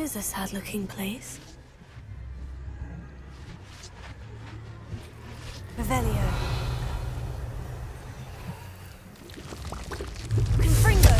is a sad-looking place. Revelio. Confringo.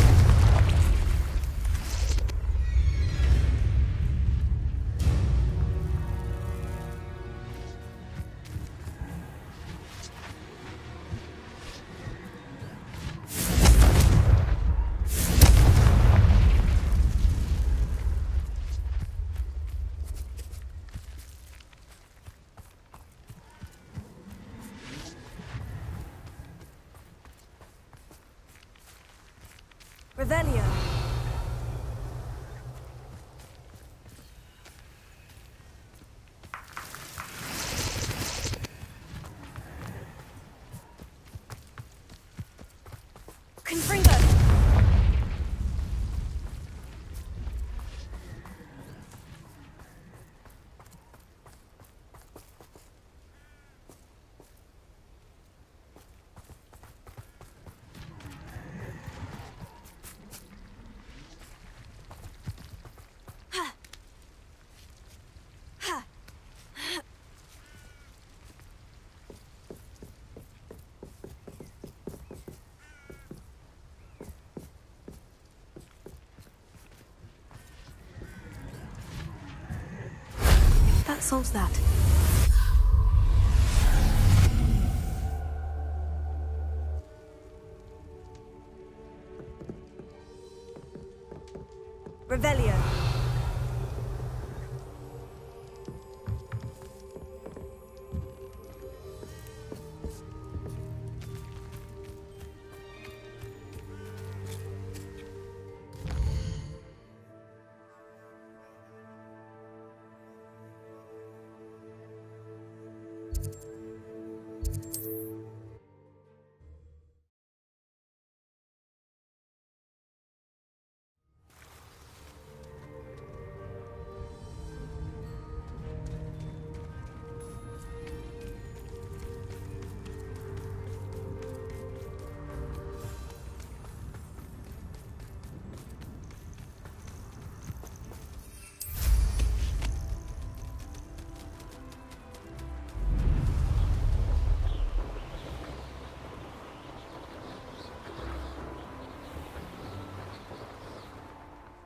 Revelio. Confringo. That solves that. Revelio.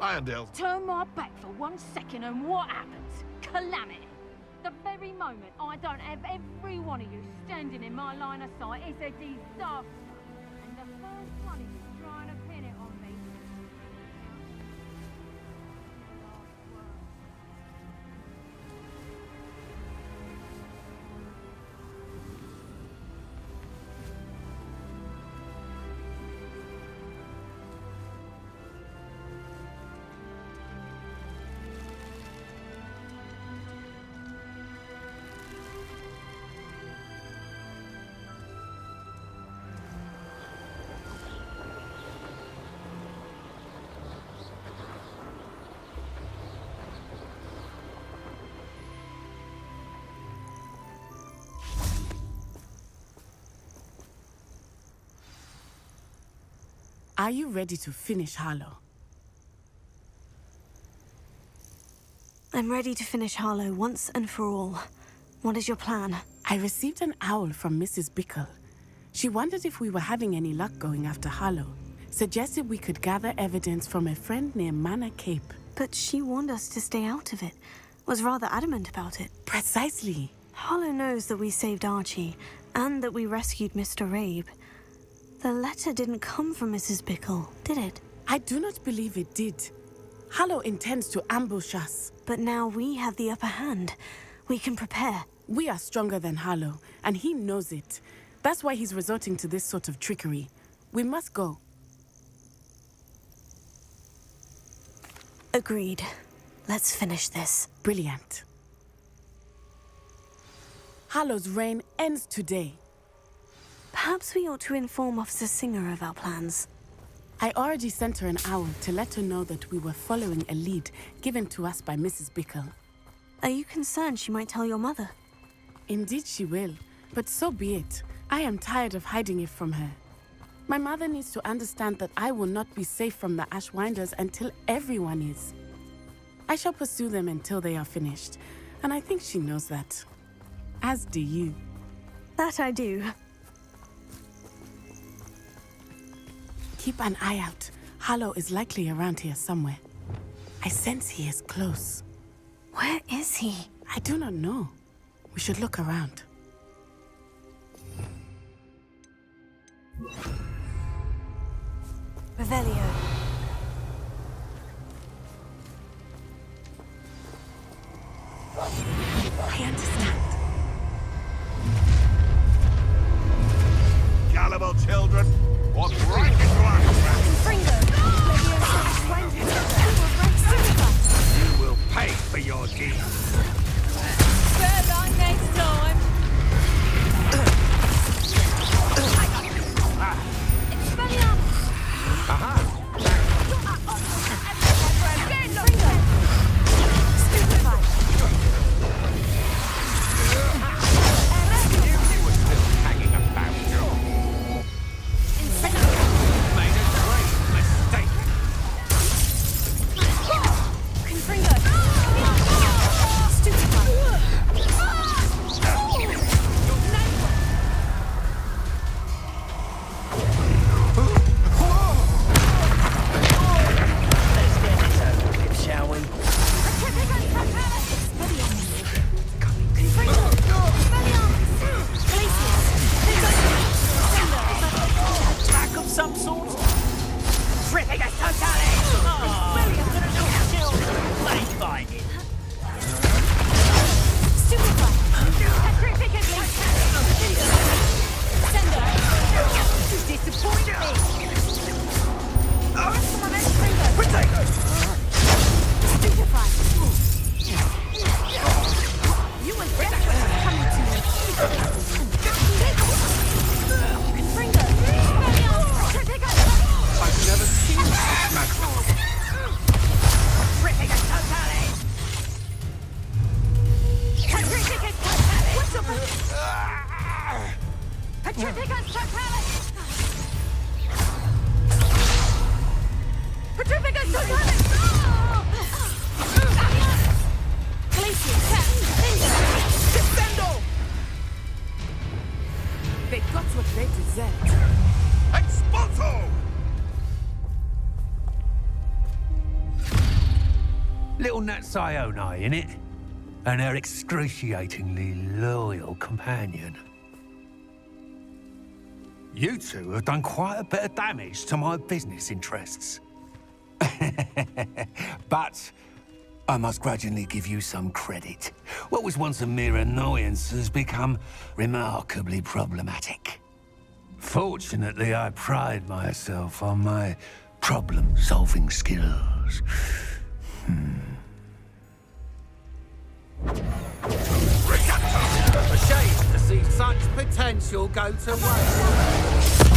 Irondale. Turn my back for 1 second and what happens? Calamity. The very moment I don't have every one of you standing in my line of sight is a disaster. And the first one of you trying to pin it on me. Are you ready to finish Harlow? I'm ready to finish Harlow once and for all. What is your plan? I received an owl from Mrs. Bickle. She wondered if we were having any luck going after Harlow. Suggested we could gather evidence from a friend near Manor Cape. But she warned us to stay out of it. Was rather adamant about it. Precisely. Harlow knows that we saved Archie, and that we rescued Mr. Rabe. The letter didn't come from Mrs. Bickle, did it? I do not believe it did. Harlow intends to ambush us. But now we have the upper hand. We can prepare. We are stronger than Harlow, and he knows it. That's why he's resorting to this sort of trickery. We must go. Agreed. Let's finish this. Brilliant. Harlow's reign ends today. Perhaps we ought to inform Officer Singer of our plans. I already sent her an owl to let her know that we were following a lead given to us by Mrs. Bickle. Are you concerned she might tell your mother? Indeed she will, but so be it. I am tired of hiding it from her. My mother needs to understand that I will not be safe from the Ashwinders until everyone is. I shall pursue them until they are finished, and I think she knows that. As do you. That I do. Keep an eye out. Harlow is likely around here somewhere. I sense he is close. Where is he? I do not know. We should look around. Revelio. I understand. Gullible children, what right into our Fringo. You will pay for your deeds. Better luck next time. They got what they deserved. Expulso! Little Nat Sioni, innit? And her excruciatingly loyal companion. You two have done quite a bit of damage to my business interests. But I must grudgingly give you some credit. What was once a mere annoyance has become remarkably problematic. Fortunately, I pride myself on my problem-solving skills. A shame to see such potential go to waste.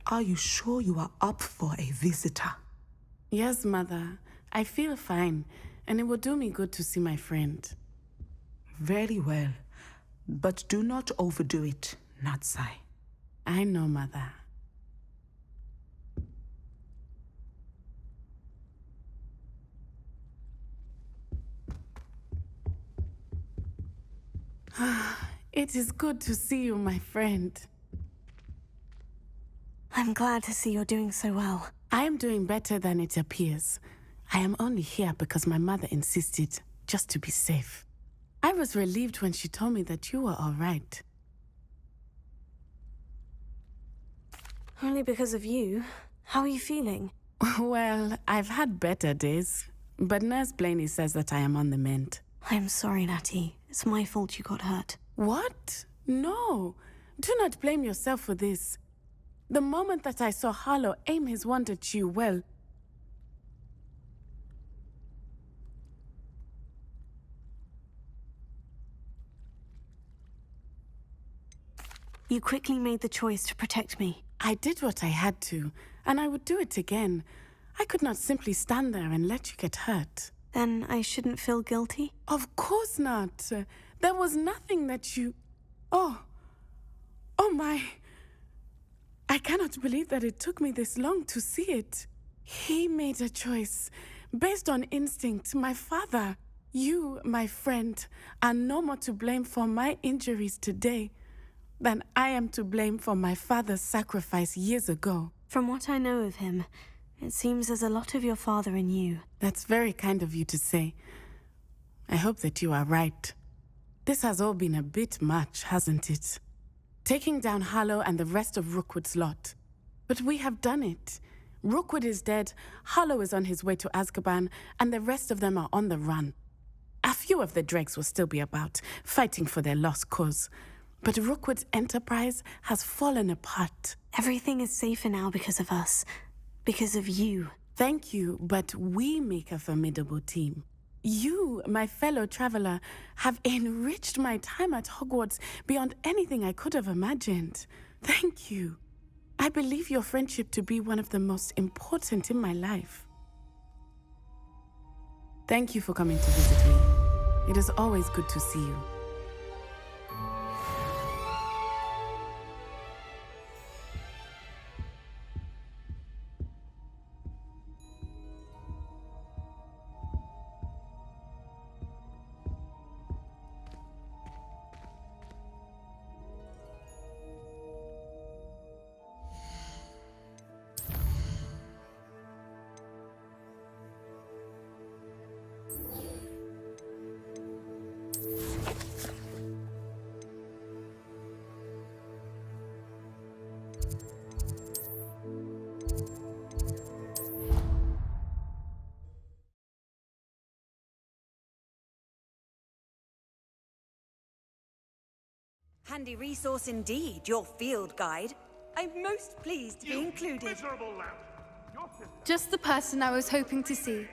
Are you sure you are up for a visitor? Yes, Mother. I feel fine, and it will do me good to see my friend. Very well. but do not overdo it, Natsai. I know, Mother. It is good to see you, my friend. I'm glad to see you're doing so well. I am doing better than it appears. I am only here because my mother insisted, just to be safe. I was relieved when she told me that you were all right. Only because of you. How are you feeling? Well, I've had better days, but Nurse Blaney says that I am on the mend. I'm sorry, Natty. It's my fault you got hurt. What? No. Do not blame yourself for this. The moment that I saw Harlow aim his wand at you, well... You quickly made the choice to protect me. I did what I had to, and I would do it again. I could not simply stand there and let you get hurt. Then I shouldn't feel guilty? Of course not. There was nothing that you... Oh my... I cannot believe that it took me this long to see it. He made a choice based on instinct. My father, you, my friend, are no more to blame for my injuries today than I am to blame for my father's sacrifice years ago. From what I know of him, it seems there's a lot of your father in you. That's very kind of you to say. I hope that you are right. This has all been a bit much, hasn't it? Taking down Harlow and the rest of Rookwood's lot. But we have done it. Rookwood is dead, Harlow is on his way to Azkaban, and the rest of them are on the run. A few of the dregs will still be about, fighting for their lost cause. But Rookwood's enterprise has fallen apart. Everything is safer now because of us. Because of you. Thank you, but we make a formidable team. You, my fellow traveler, have enriched my time at Hogwarts beyond anything I could have imagined. Thank you. I believe your friendship to be one of the most important in my life. Thank you for coming to visit me. It is always good to see you. Handy resource indeed, your field guide. I'm most pleased to be included. Just the person I was hoping to see.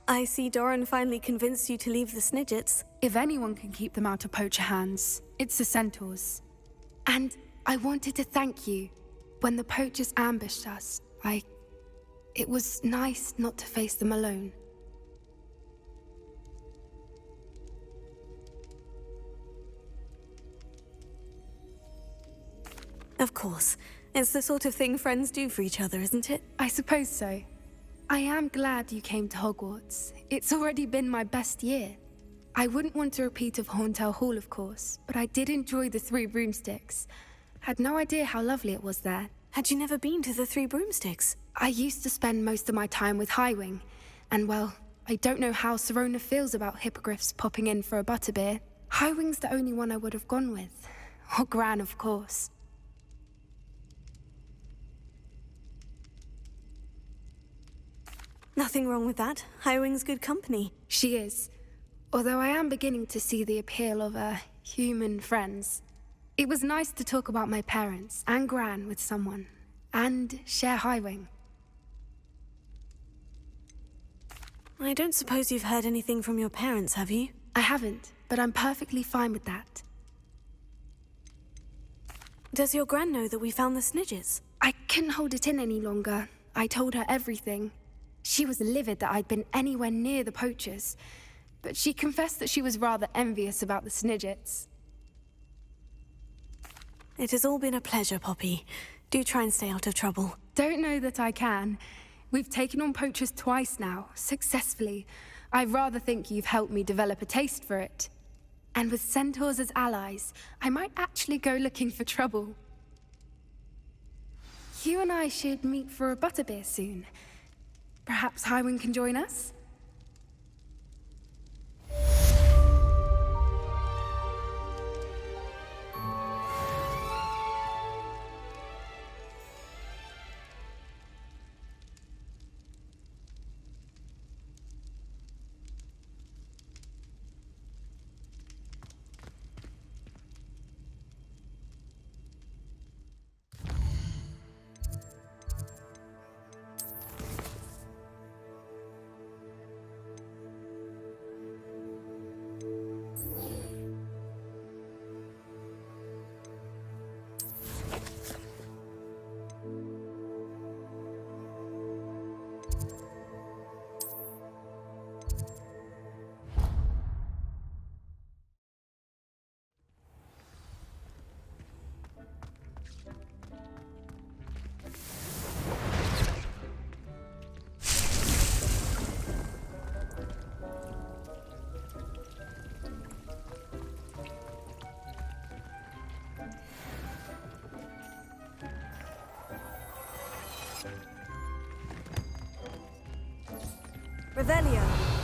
I see Doran finally convinced you to leave the Snidgets. If anyone can keep them out of poacher hands, it's the centaurs. And I wanted to thank you. When the poachers ambushed us, it was nice not to face them alone. Of course. It's the sort of thing friends do for each other, isn't it? I suppose so. I am glad you came to Hogwarts. It's already been my best year. I wouldn't want a repeat of Horntail Hall, of course, but I did enjoy the Three Broomsticks. Had no idea how lovely it was there. Had you never been to the Three Broomsticks? I used to spend most of my time with Highwing, and well, I don't know how Serona feels about hippogriffs popping in for a butterbeer. Highwing's the only one I would have gone with. Or Gran, of course. Nothing wrong with that. Highwing's good company. She is. Although I am beginning to see the appeal of human friends. It was nice to talk about my parents and Gran with someone. And share Highwing. I don't suppose you've heard anything from your parents, have you? I haven't, but I'm perfectly fine with that. Does your Gran know that we found the Snidgets? I couldn't hold it in any longer. I told her everything. She was livid that I'd been anywhere near the poachers. but she confessed that she was rather envious about the Snidgets. It has all been a pleasure, Poppy. Do try and stay out of trouble. Don't know that I can. We've taken on poachers twice now, successfully. I rather think you've helped me develop a taste for it. And with centaurs as allies, I might actually go looking for trouble. You and I should meet for a butterbeer soon. Perhaps Highwind can join us? Revelio.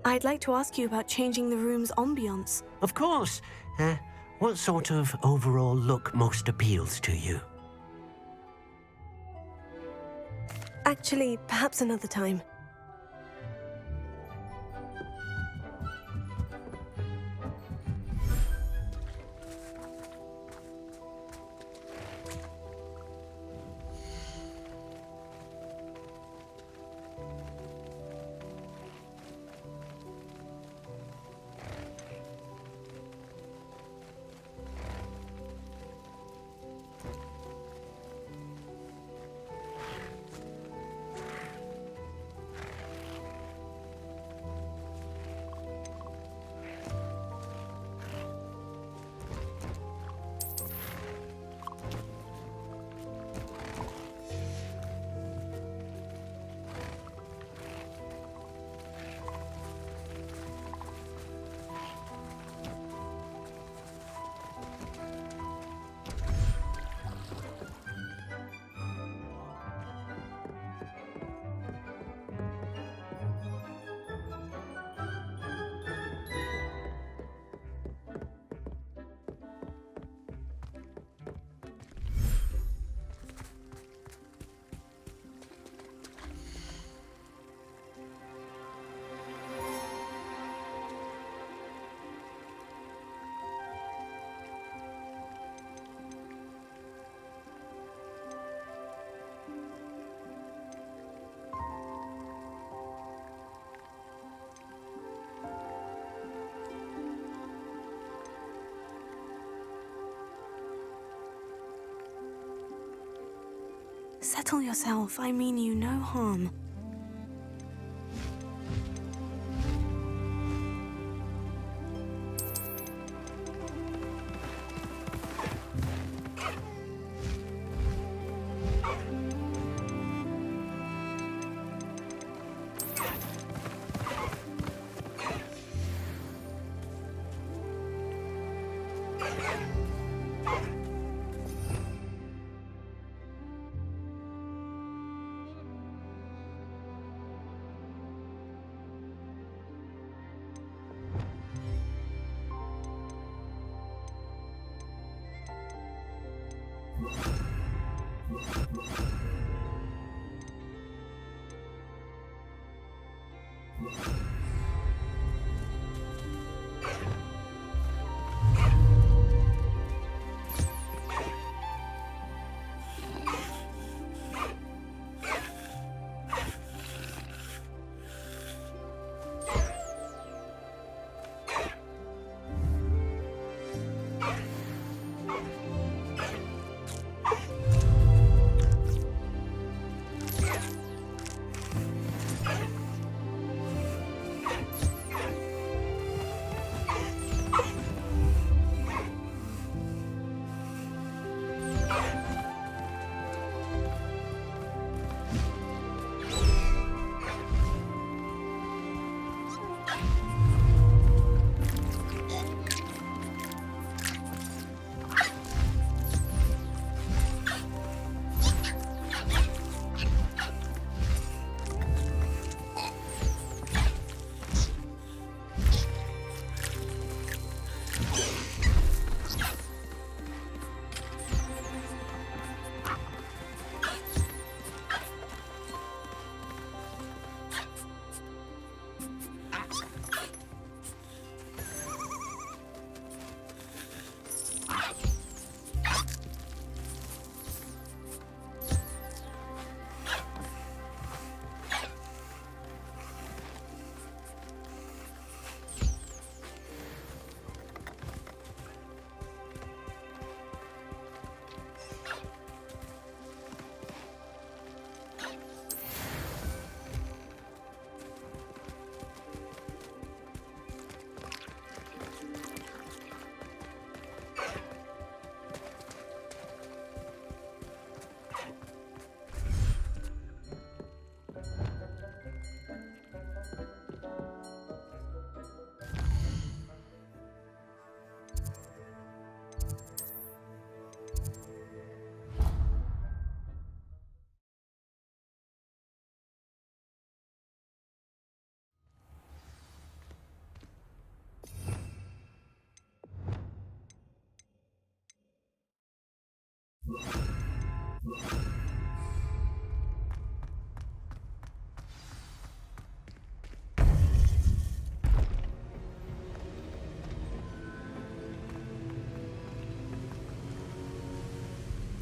I'd like to ask you about changing the room's ambiance. Of course. What sort of overall look most appeals to you? Actually, perhaps another time. settle yourself. I mean you no harm.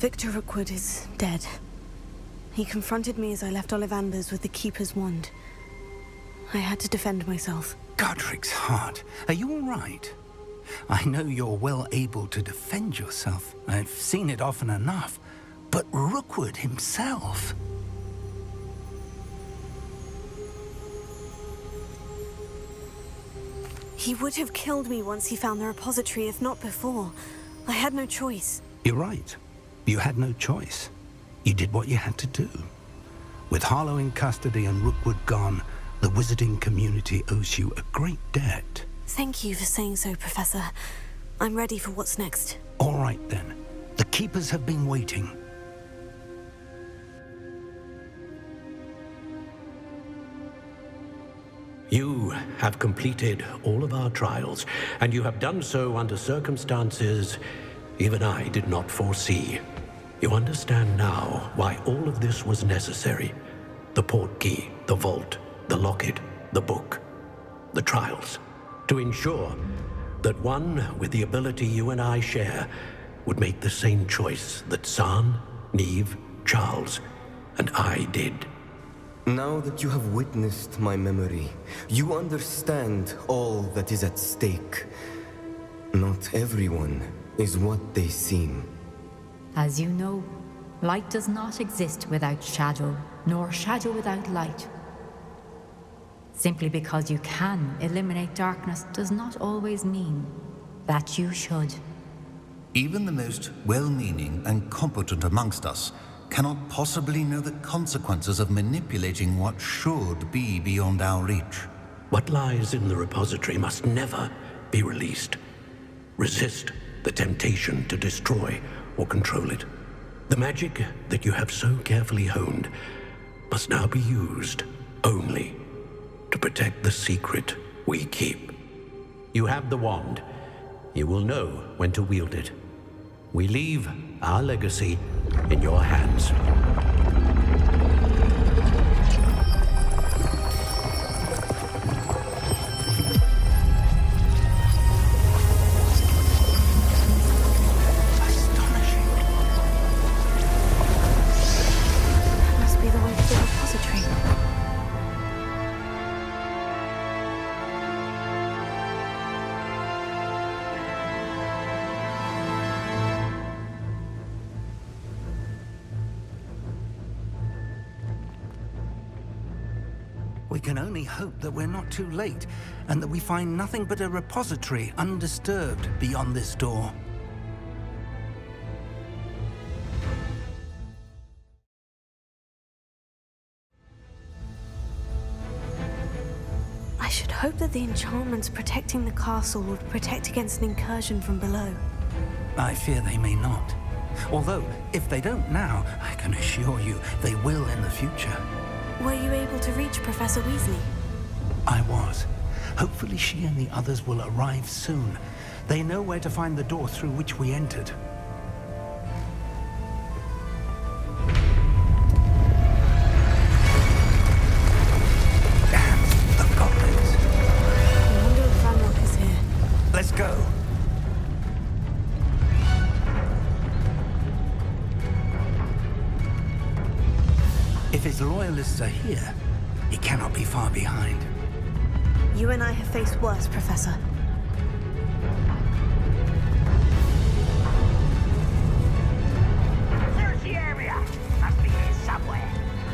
Victor Rookwood is dead. He confronted me as I left Ollivanders with the Keeper's wand. I had to defend myself. Godric's heart. Are you all right? I know you're well able to defend yourself. I've seen it often enough. But Rookwood himself... He would have killed me once he found the repository, if not before. I had no choice. You're right. You had no choice. You did what you had to do. With Harlow in custody and Rookwood gone, the wizarding community owes you a great debt. Thank you for saying so, Professor. I'm ready for what's next. All right, then. The Keepers have been waiting. You have completed all of our trials, and you have done so under circumstances even I did not foresee. You understand now why all of this was necessary. The portkey, the vault, the locket, the book, the trials. To ensure that one with the ability you and I share would make the same choice that San, Neve, Charles, and I did. Now that you have witnessed my memory, you understand all that is at stake. Not everyone is what they seem. As you know, Light does not exist without shadow, nor shadow without light. Simply because you can eliminate darkness does not always mean that you should. Even the most well-meaning and competent amongst us cannot possibly know the consequences of manipulating what should be beyond our reach. What lies in the repository must never be released. Resist the temptation to destroy or control it. The magic that you have so carefully honed must now be used only to protect the secret we keep. You have the wand. You will know when to wield it. We leave our legacy in your hands. We can only hope that we're not too late, and that we find nothing but a repository undisturbed beyond this door. I should hope that the enchantments protecting the castle would protect against an incursion from below. I fear they may not. Although, if they don't now, I can assure you they will in the future. Were you able to reach Professor Weasley? I was. Hopefully she and the others will arrive soon. They know where to find the door through which we entered. Damn, the goblins. I wonder if Ranrock is here. Let's go. If his loyalists are here, he cannot be far behind. You and I have faced worse, Professor. Search the area! Must be here somewhere.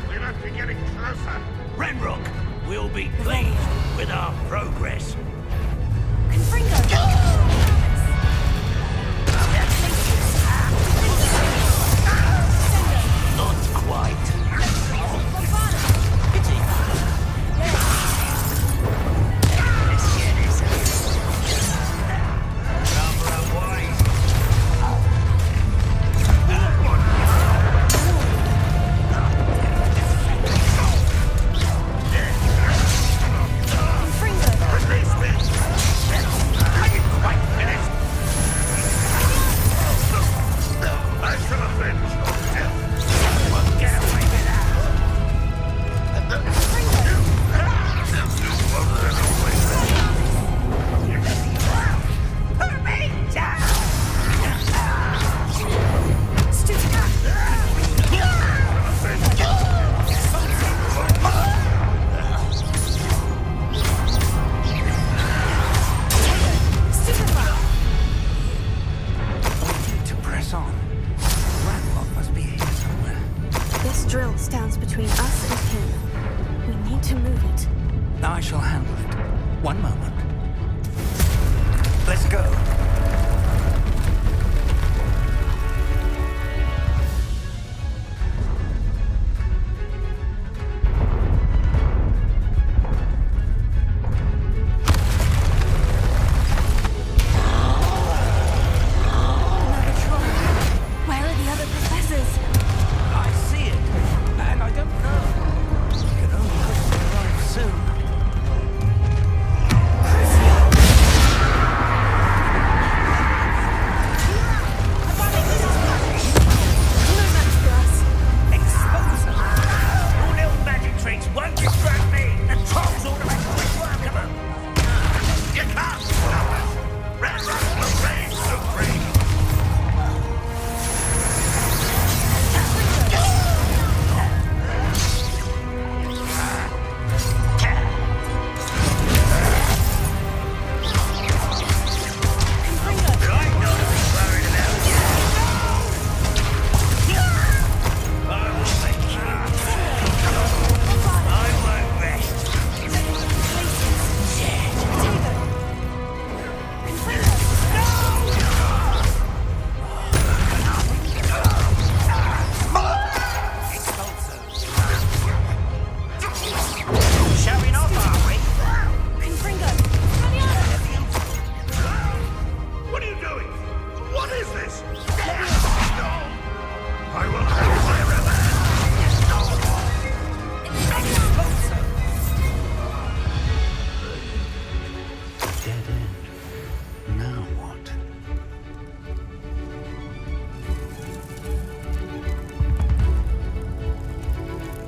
We must be getting closer. Ranrock will be pleased with our progress. Not quite. I shall handle it. One moment. Let's go.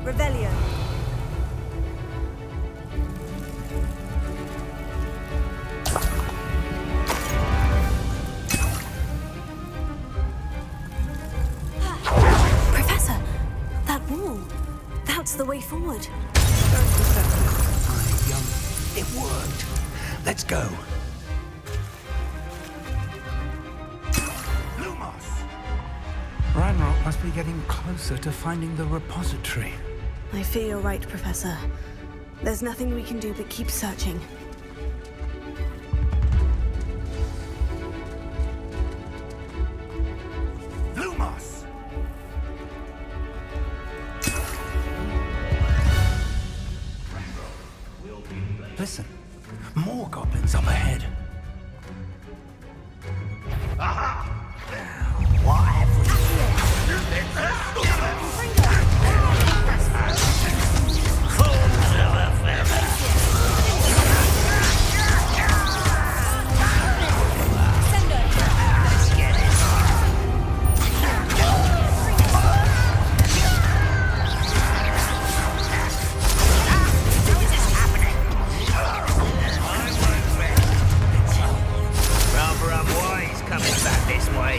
Revelio. Professor, that wall. That's the way forward. It worked. Let's go. Lumos! Ranrock must be getting closer to finding the repository. I fear you're right, Professor. There's nothing we can do but keep searching. Lumos! Listen, more goblins up ahead. What have we here? Fools of a feather. Let's get it. What is happening? Rather unwise coming back this way.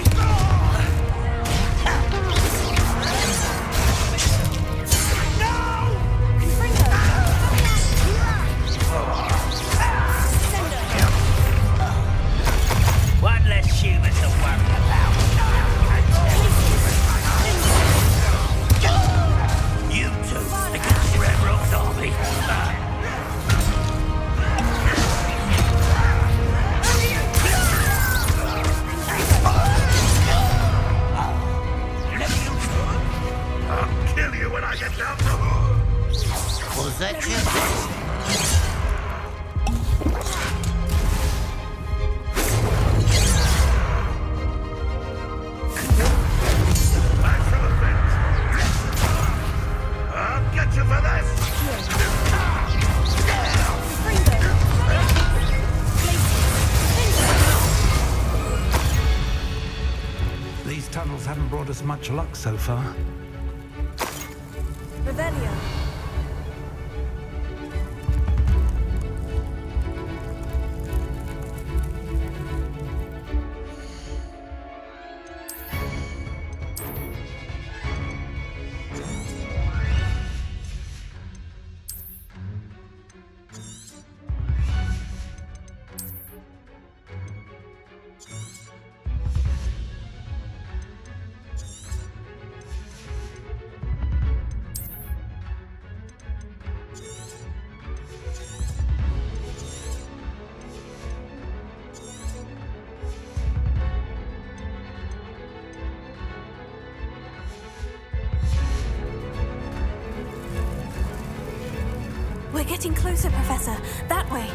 One less human to worry about. You two against your Emerald Army. I'll kill you when I get down to Was that your best? I'll get you for this! These tunnels haven't brought us much luck so far. Revelio. We're getting closer, Professor. That way.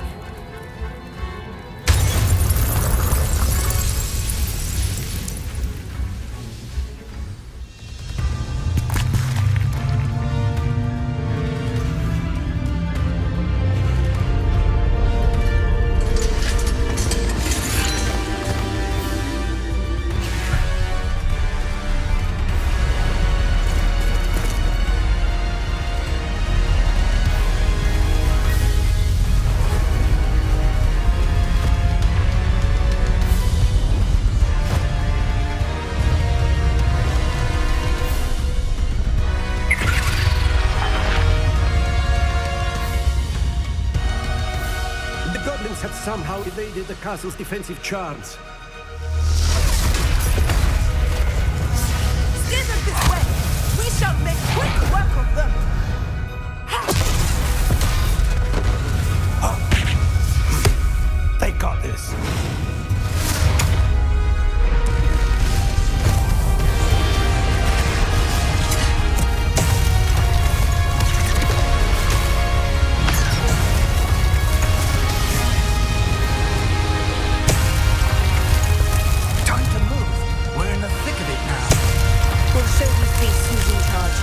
Had somehow evaded the castle's defensive charms. Steer them this way! We shall make quick work of them! They got this. We'll show these beasts who's in charge.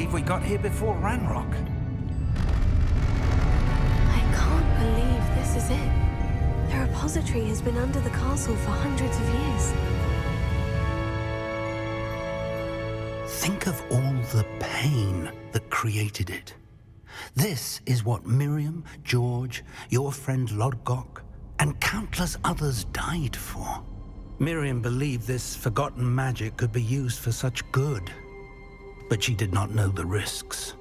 believe we got here before Ranrock. I can't believe this is it. The repository has been under the castle for hundreds of years. Think of all the pain that created it. This is what Miriam, George, your friend Lodgok, and countless others died for. Miriam believed this forgotten magic could be used for such good. But she did not know the risks.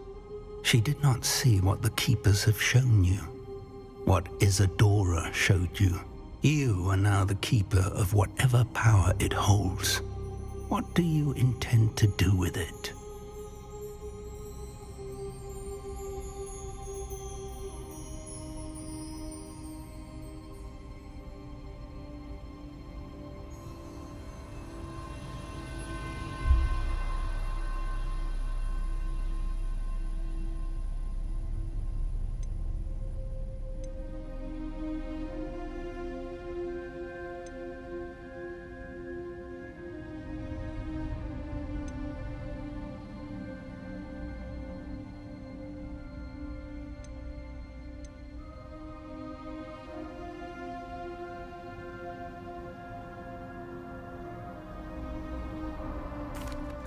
She did not see what the Keepers have shown you. What Isadora showed you. You are now the Keeper of whatever power it holds. What do you intend to do with it?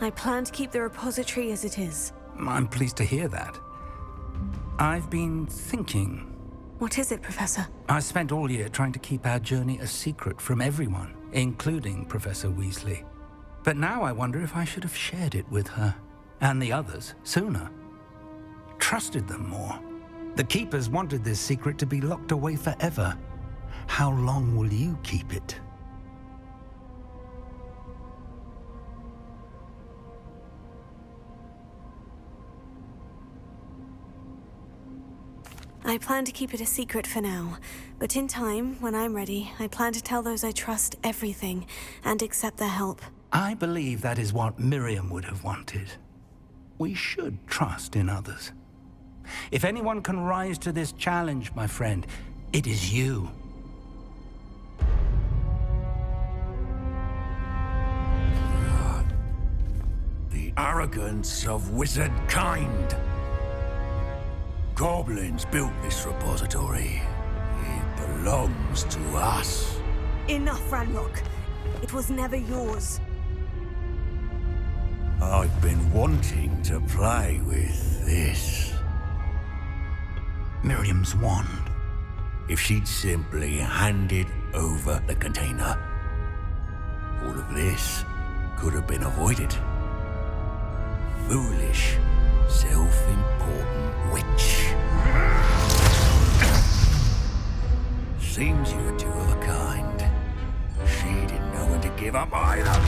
I plan to keep the repository as it is. I'm pleased to hear that. I've been thinking. What is it, Professor? I spent all year trying to keep our journey a secret from everyone, including Professor Weasley. But now I wonder if I should have shared it with her, and the others, sooner. Trusted them more. The Keepers wanted this secret to be locked away forever. How long will you keep it? I plan to keep it a secret for now, but in time, when I'm ready, I plan to tell those I trust everything and accept their help. I believe that is what Miriam would have wanted. We should trust in others. If anyone can rise to this challenge, my friend, it is you. The arrogance of wizard kind. Goblins built this repository. It belongs to us. Enough, Ranrock. It was never yours. I've been wanting to play with this. Miriam's wand. If she'd simply handed over the container, all of this could have been avoided. Foolish, self-important witch. Seems you were two of a kind. She didn't know when to give up either.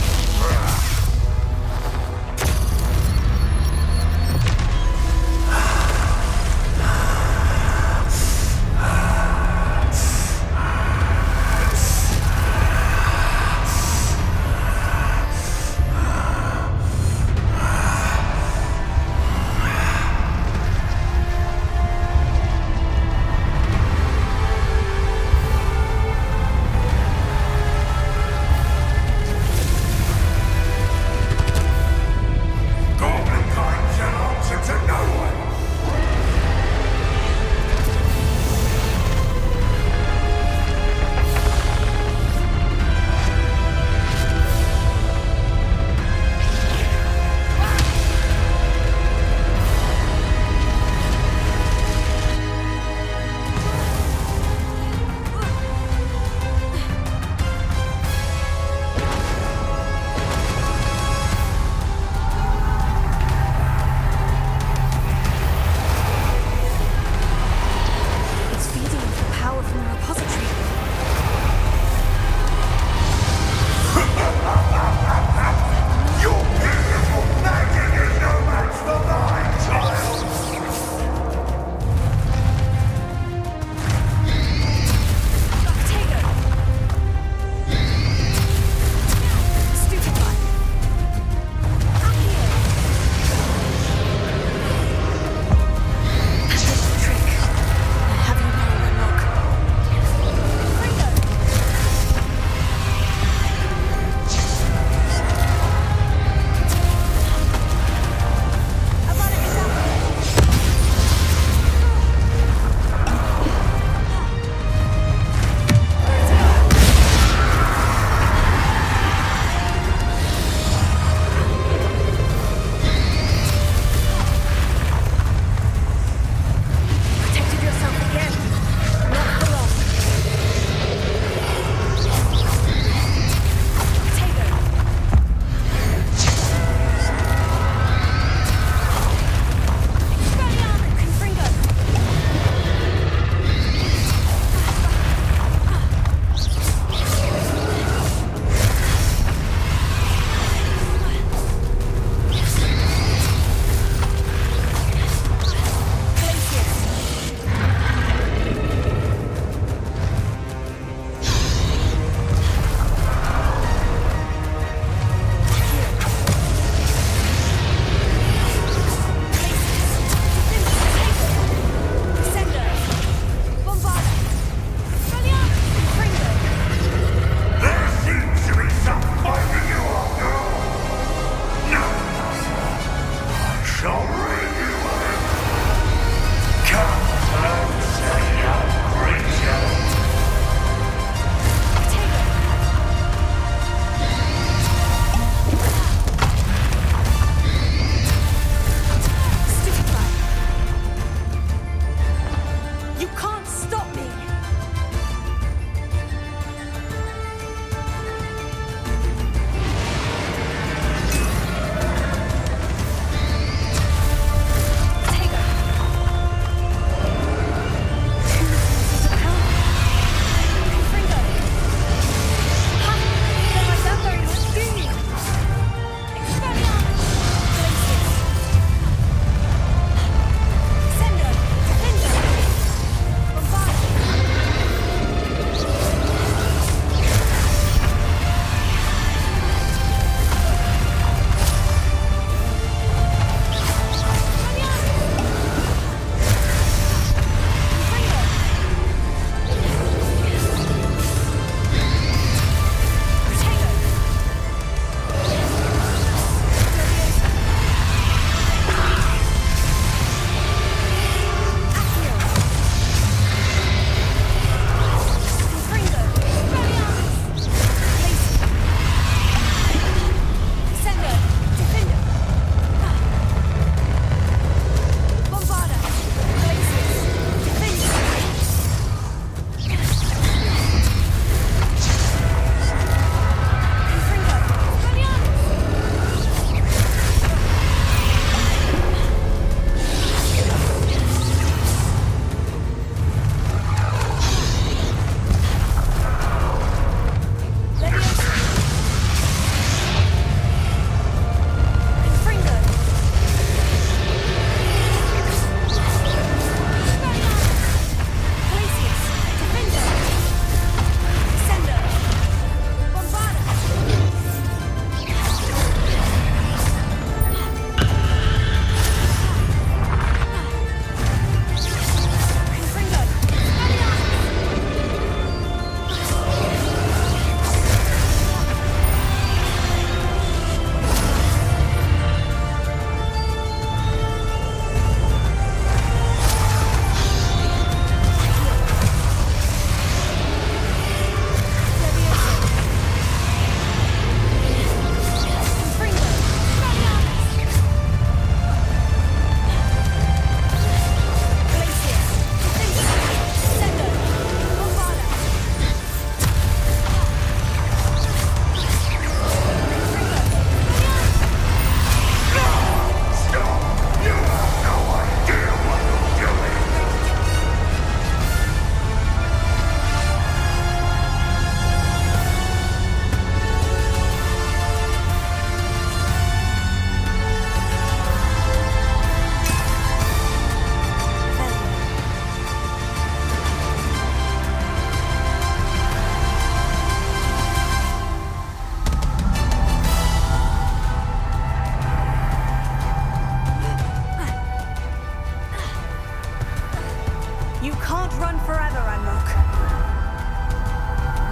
can't run forever, Ranrock.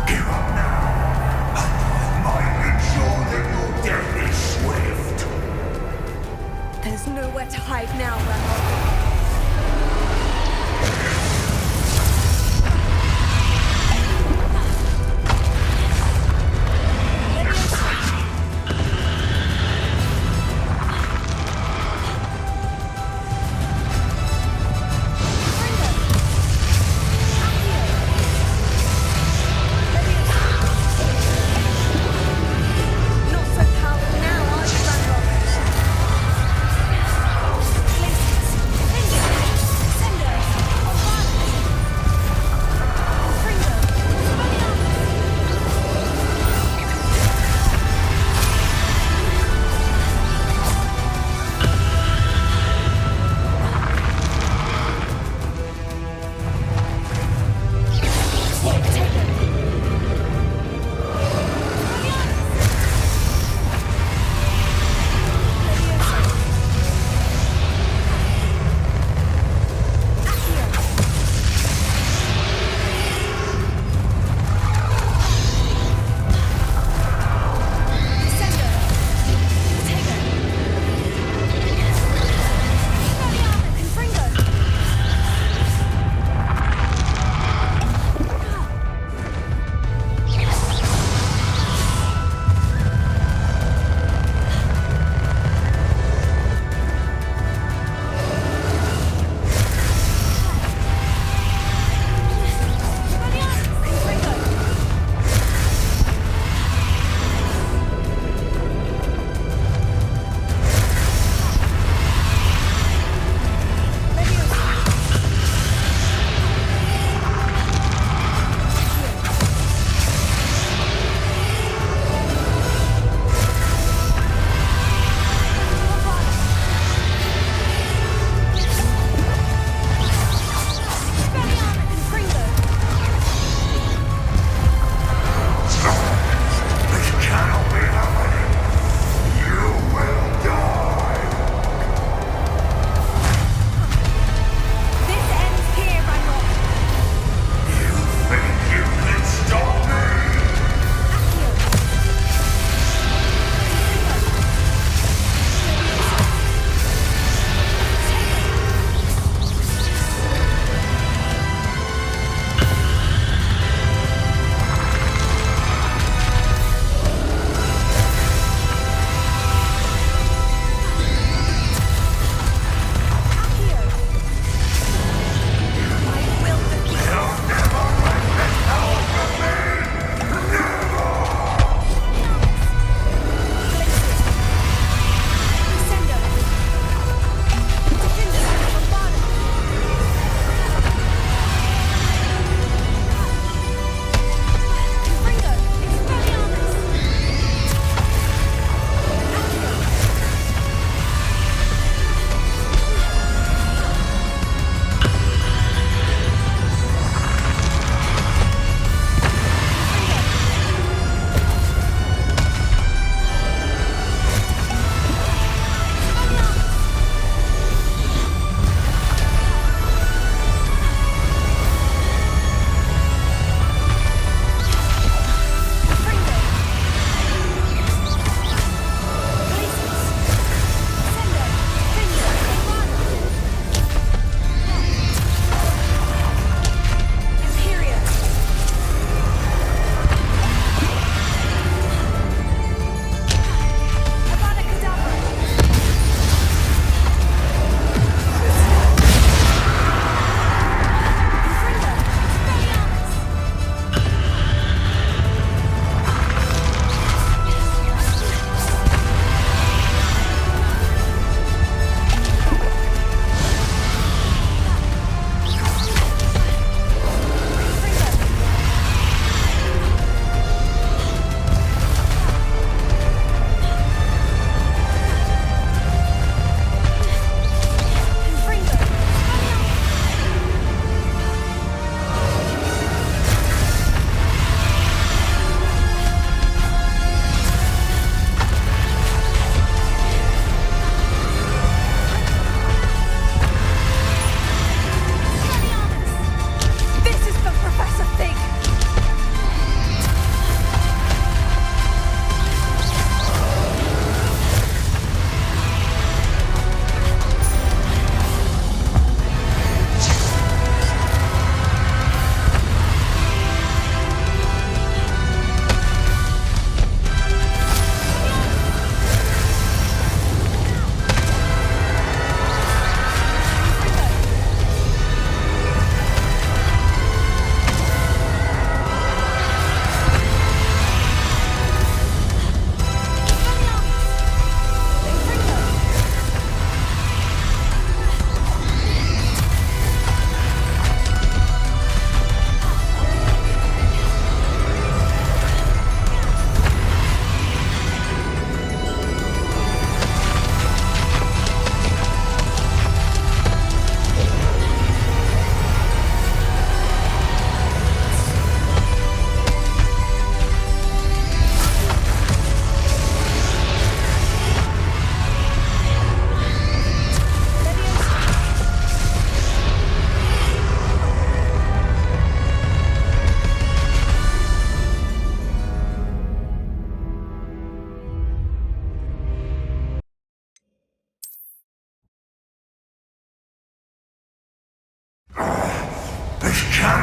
Give up now. Might ensure that your death is swift. There's nowhere to hide now, Ranrock. Not so powerful now, are you, Ranrock? Places.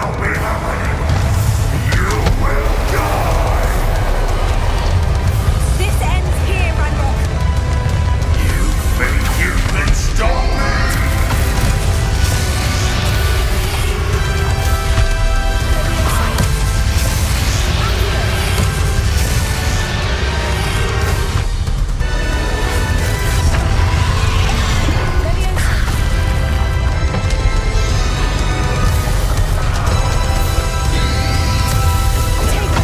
will be limited. You will die. This ends here, Ranrock. You think you can stop me? Take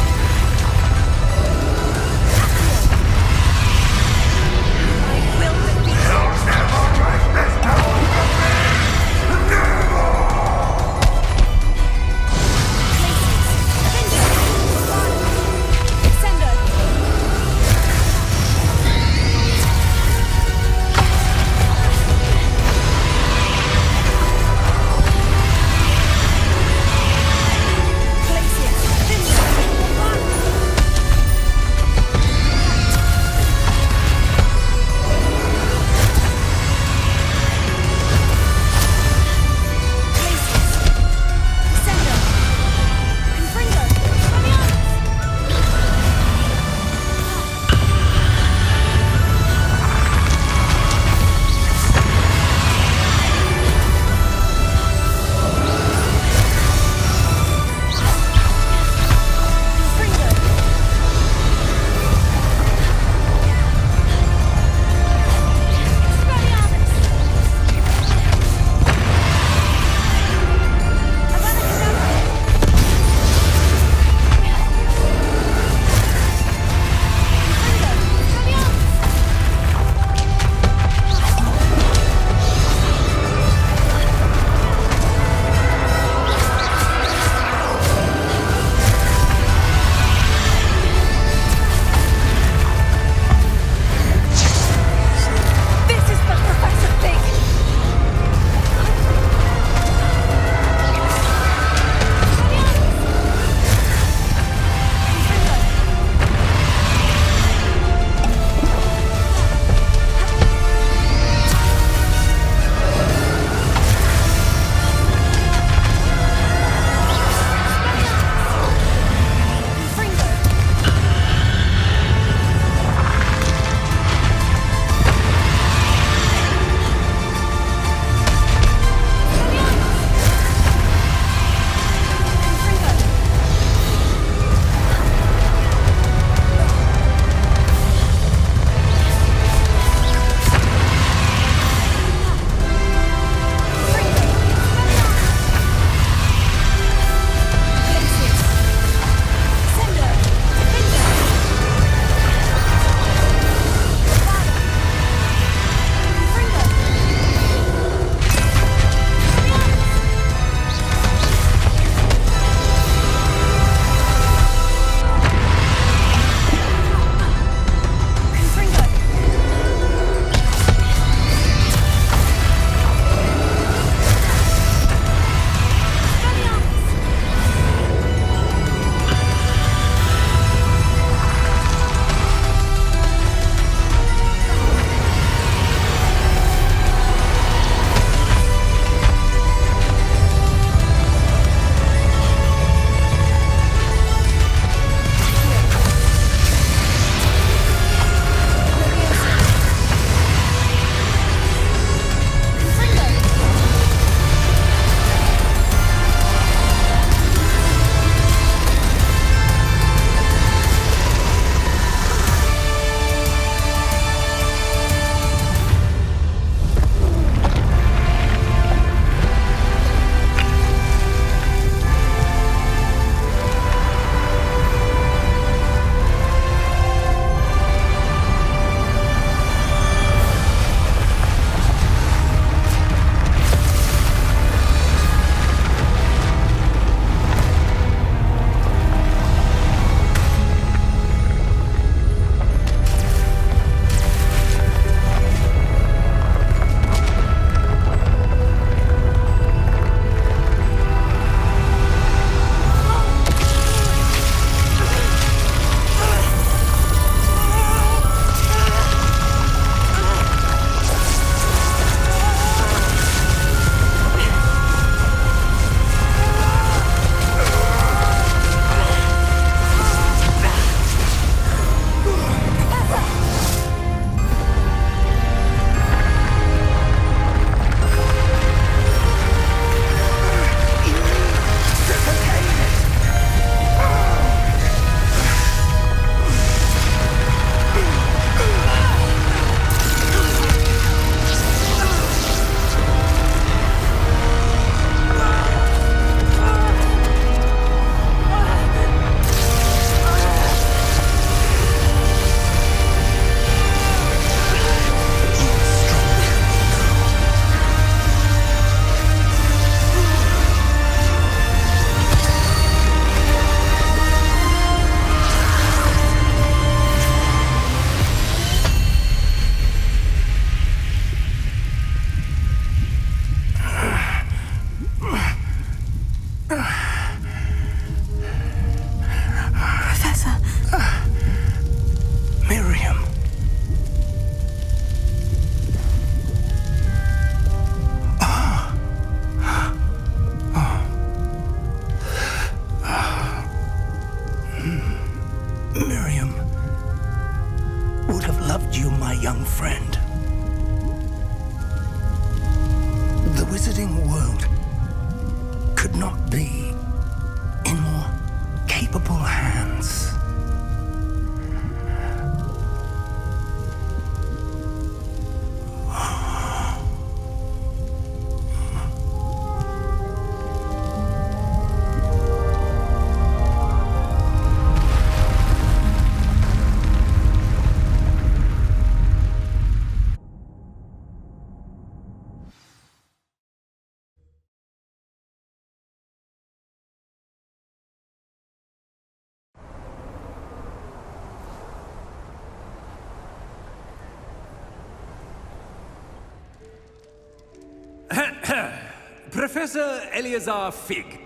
Professor Eleazar Fig.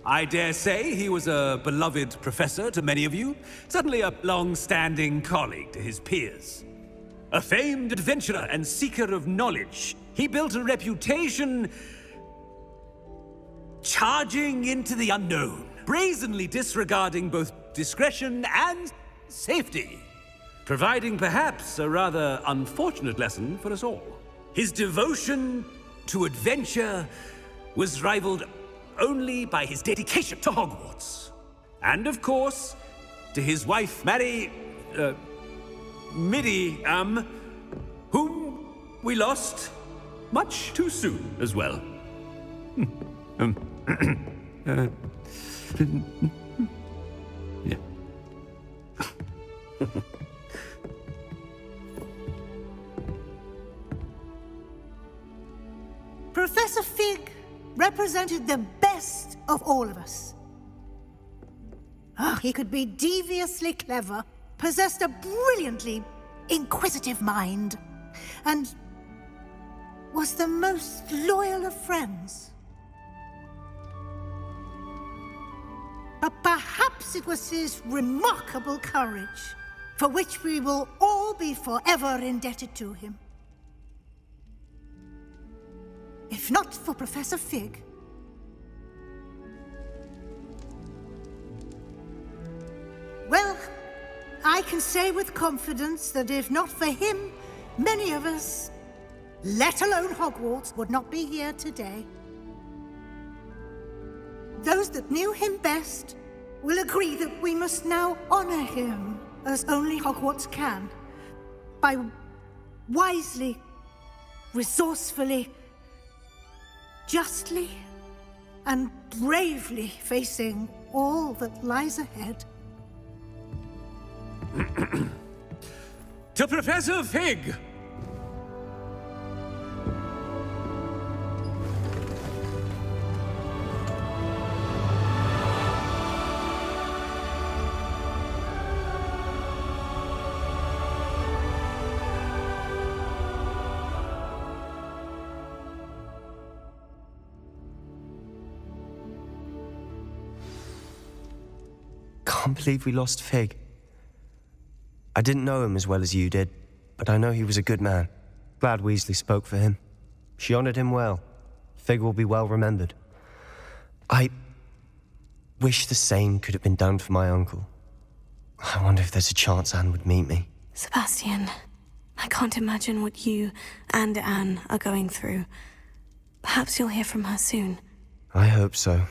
I dare say he was a beloved professor to many of you, certainly a long-standing colleague to his peers. A famed adventurer and seeker of knowledge, he built a reputation charging into the unknown, brazenly disregarding both discretion and safety, providing perhaps a rather unfortunate lesson for us all. His devotion to adventure was rivaled only by his dedication to Hogwarts. And of course, to his wife, Miriam, whom we lost much too soon as well. Yeah. Professor Fig represented the best of all of us. He could be deviously clever, possessed a brilliantly inquisitive mind, and was the most loyal of friends. But perhaps it was his remarkable courage, for which we will all be forever indebted to him. If not for Professor Fig, well, I can say with confidence that if not for him, many of us, let alone Hogwarts, would not be here today. Those that knew him best will agree that we must now honor him as only Hogwarts can, by wisely, resourcefully, justly, and bravely facing all that lies ahead. To Professor Fig! Can't believe we lost Fig. I didn't know him as well as you did, but I know he was a good man. Glad Weasley spoke for him. She honored him well. Fig will be well remembered. I wish the same could have been done for my uncle. I wonder if there's a chance Anne would meet me. Sebastian, I can't imagine what you and Anne are going through. Perhaps you'll hear from her soon. I hope so.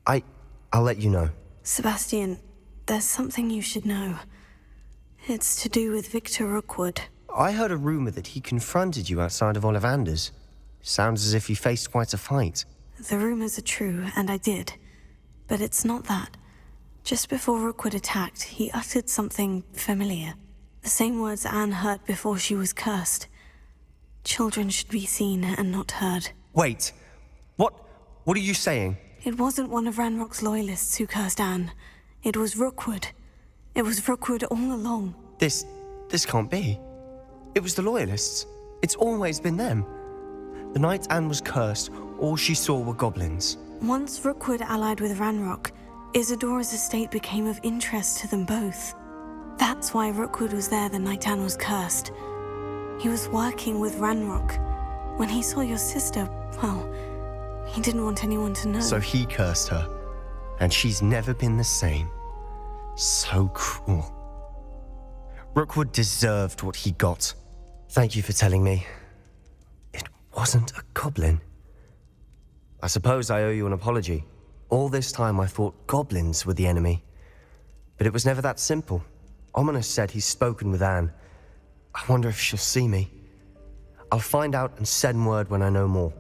I'll let you know. Sebastian, there's something you should know. It's to do with Victor Rookwood. I heard a rumor that he confronted you outside of Ollivander's. Sounds as if you faced quite a fight. The rumors are true, and I did. But it's not that. Just before Rookwood attacked, he uttered something familiar. The same words Anne heard before she was cursed. Children should be seen and not heard. Wait. What are you saying? It wasn't one of Ranrock's loyalists who cursed Anne. It was Rookwood. It was Rookwood all along. This can't be. It was the Loyalists. It's always been them. The night Anne was cursed, all she saw were goblins. Once Rookwood allied with Ranrock, Isadora's estate became of interest to them both. That's why Rookwood was there the night Anne was cursed. He was working with Ranrock. When he saw your sister, well, he didn't want anyone to know. So he cursed her, and she's never been the same. So cruel. Rookwood deserved what he got. Thank you for telling me. It wasn't a goblin. I suppose I owe you an apology. All this time I thought goblins were the enemy. But it was never that simple. Ominous said he's spoken with Anne. I wonder if she'll see me. I'll find out and send word when I know more.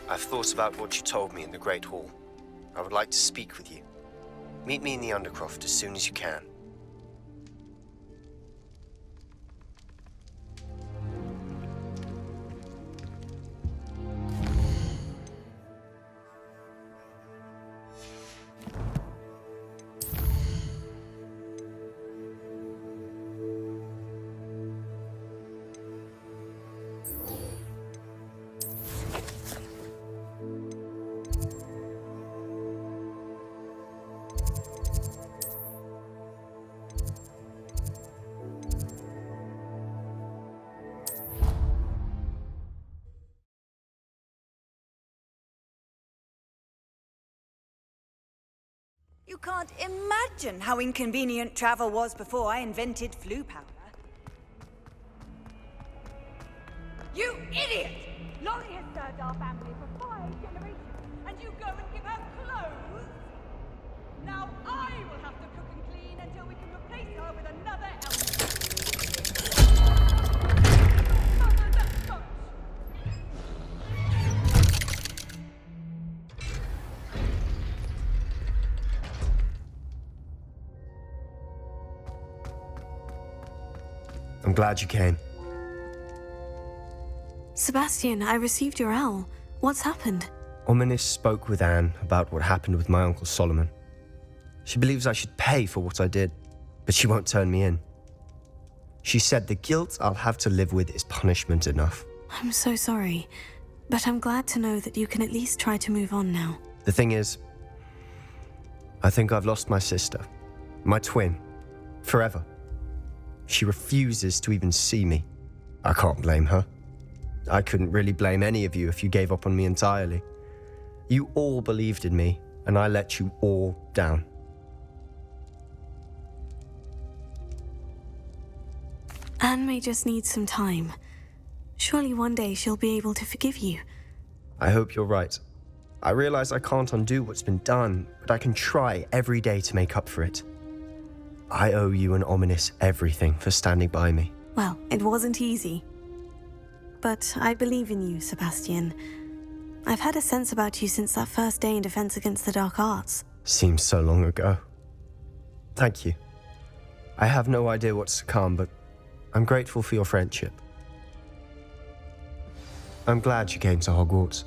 I've thought about what you told me in the Great Hall. I would like to speak with you. Meet me in the Undercroft as soon as you can. You can't imagine how inconvenient travel was before I invented flu powder. You idiot! Laurie has served our family for 5 generations, and you go and give her clothes? Now I will have to cook and clean until we can replace her with another I'm glad you came. Sebastian, I received your L. What's happened? Ominis spoke with Anne about what happened with my Uncle Solomon. She believes I should pay for what I did, but she won't turn me in. She said the guilt I'll have to live with is punishment enough. I'm so sorry, but I'm glad to know that you can at least try to move on now. The thing is, I think I've lost my sister, my twin, forever. She refuses to even see me. I can't blame her. I couldn't really blame any of you if you gave up on me entirely. You all believed in me, and I let you all down. Anne may just need some time. Surely one day she'll be able to forgive you. I hope you're right. I realize I can't undo what's been done, but I can try every day to make up for it. I owe you and Ominis everything for standing by me. Well, it wasn't easy. But I believe in you, Sebastian. I've had a sense about you since that first day in Defense Against the Dark Arts. Seems so long ago. Thank you. I have no idea what's to come, but I'm grateful for your friendship. I'm glad you came to Hogwarts.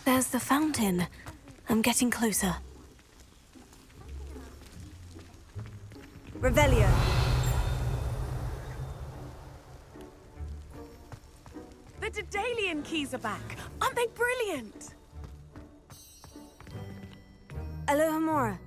There's the fountain. I'm getting closer. Revelio. The Daedalian keys are back. Aren't they brilliant? Alohomora.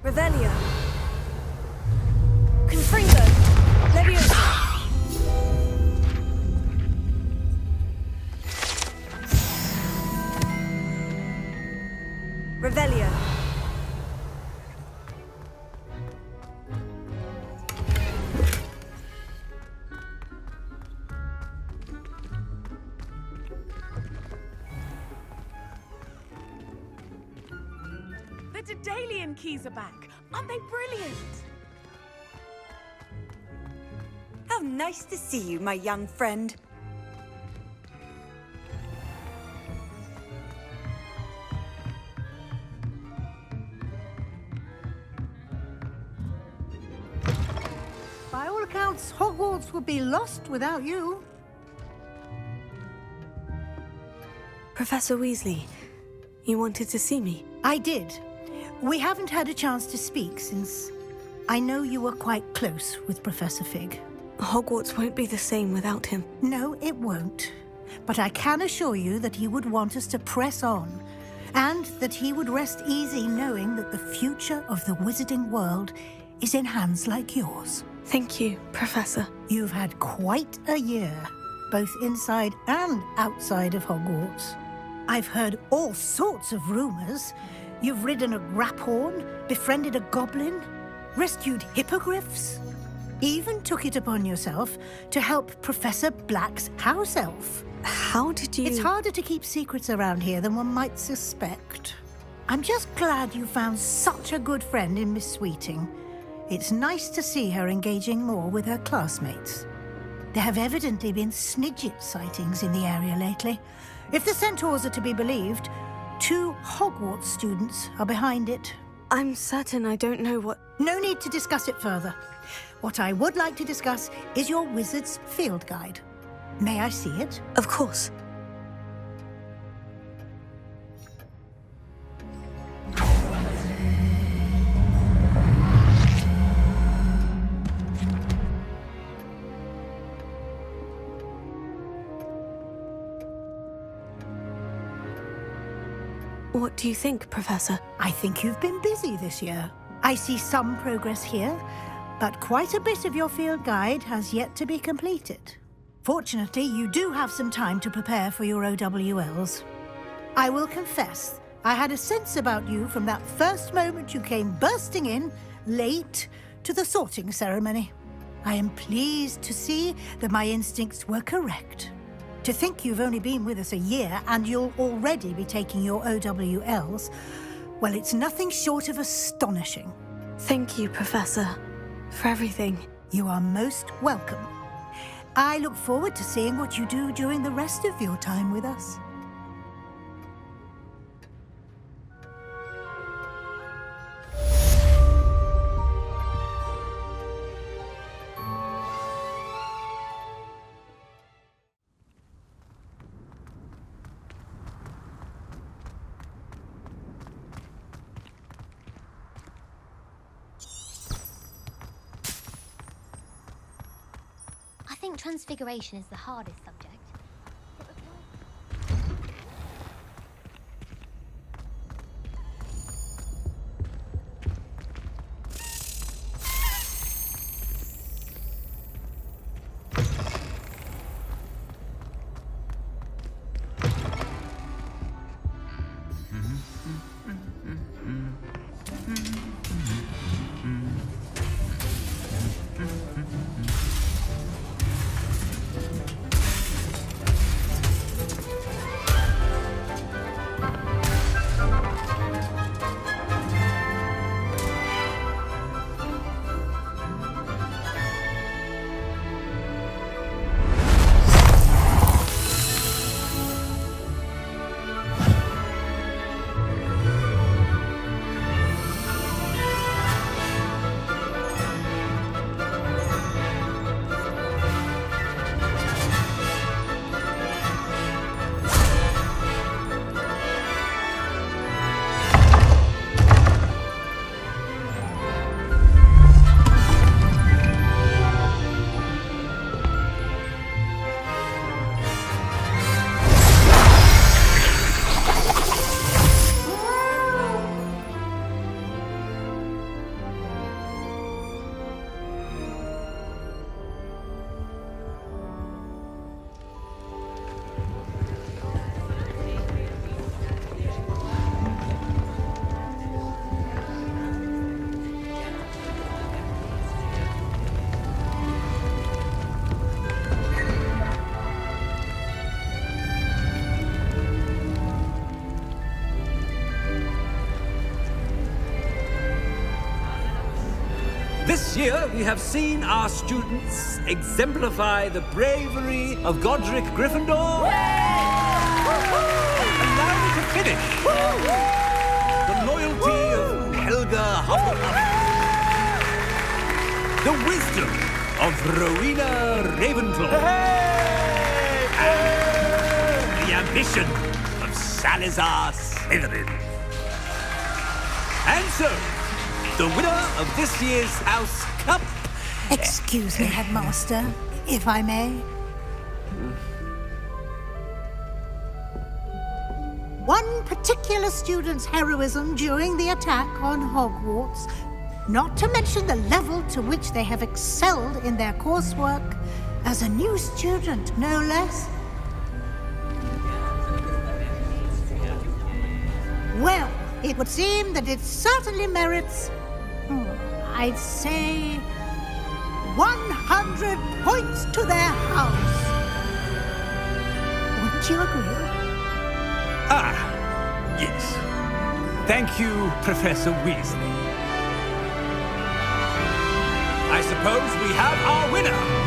Revelio. Confringo. Leviosa. Revelio. Daedalian keys are back. Aren't they brilliant? How nice to see you, my young friend. By all accounts, Hogwarts would be lost without you. Professor Weasley, you wanted to see me? I did. We haven't had a chance to speak since I know you were quite close with Professor Fig. Hogwarts won't be the same without him. No, it won't. But I can assure you that he would want us to press on, and that he would rest easy knowing that the future of the wizarding world is in hands like yours. Thank you, Professor. You've had quite a year, both inside and outside of Hogwarts. I've heard all sorts of rumors. You've ridden a graphorn, befriended a goblin, rescued hippogriffs, even took it upon yourself to help Professor Black's house elf. How did you... It's harder to keep secrets around here than one might suspect. I'm just glad you found such a good friend in Miss Sweeting. It's nice to see her engaging more with her classmates. There have evidently been Snidget sightings in the area lately. If the centaurs are to be believed, 2 Hogwarts students are behind it. I'm certain I don't know what... No need to discuss it further. What I would like to discuss is your wizard's field guide. May I see it? Of course. What do you think, Professor? I think you've been busy this year. I see some progress here, but quite a bit of your field guide has yet to be completed. Fortunately, you do have some time to prepare for your OWLs. I will confess, I had a sense about you from that first moment you came bursting in, late, to the sorting ceremony. I am pleased to see that my instincts were correct. To think you've only been with us a year and you'll already be taking your OWLs, well, it's nothing short of astonishing. Thank you, Professor, for everything. You are most welcome. I look forward to seeing what you do during the rest of your time with us. I think transfiguration is the hardest subject. This year, we have seen our students exemplify the bravery of Godric Gryffindor. Allow me to finish. The loyalty of Helga Hufflepuff. The wisdom of Rowena Ravenclaw. And the ambition of Salazar Slytherin. And so, the winner of this year's House Cup... Excuse me, Headmaster, if I may. One particular student's heroism during the attack on Hogwarts, not to mention the level to which they have excelled in their coursework, as a new student, no less. Well, it would seem that it certainly merits, I'd say, 100 points to their house. Wouldn't you agree? Ah, yes. Thank you, Professor Weasley. I suppose we have our winner.